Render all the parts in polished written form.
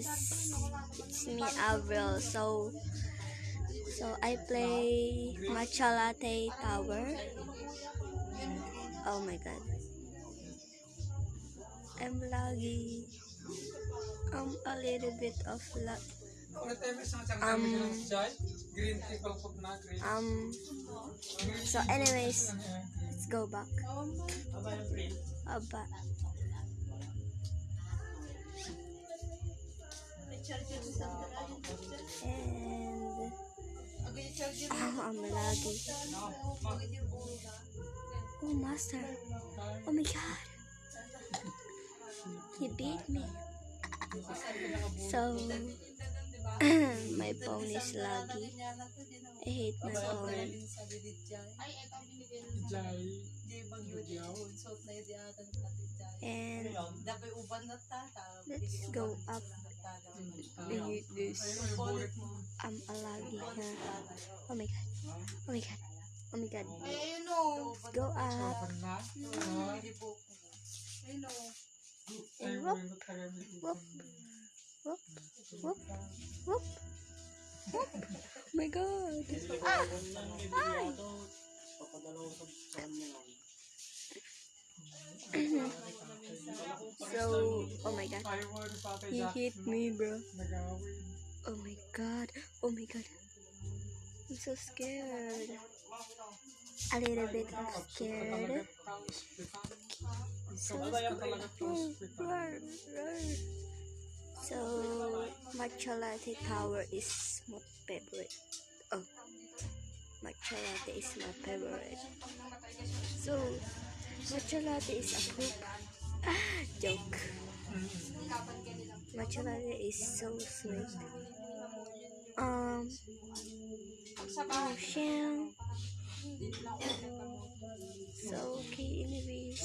guys, it's me Avril. So I play Matcha Latte Tower. Oh my god, I'm laggy. A little bit of lag. So anyways, let's go back. Aba. And I'm laggy. Oh master. Oh my god. He beat me. So my phone is laggy. I hate my phone. And let's go up. I hate this. I'm a laggy. Oh my god. Oh my god. Oh my god. Let's go up. And whoop, whoop, whoop, whoop, whoop, whoop. Oh my god. Ah! Ay! So, oh my god. He hit me, bro. Oh my god. Oh my god. I'm so scared. A little bit of scared. So let's go. So Matcha Latte Tower is my favorite. Oh, Matcha Latte is my favorite. So Matcha Latte is a poop. Joke. Matcha Latte is so sweet. Oh, sham. So okay, anyways.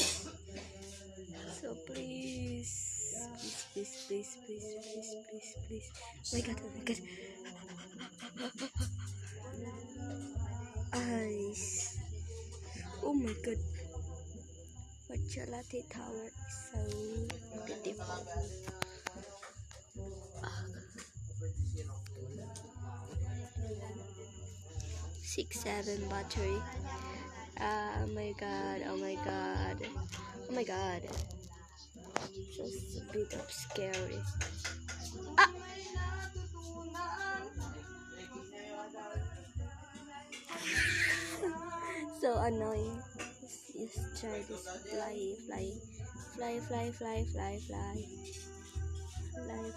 So please. Please. Oh my god. Eyes. Oh my god. Matcha Latte Tower is so beautiful. 6-7 battery. Oh my god. Just a bit of scary. Ah! So annoying. Let's try this. Fly.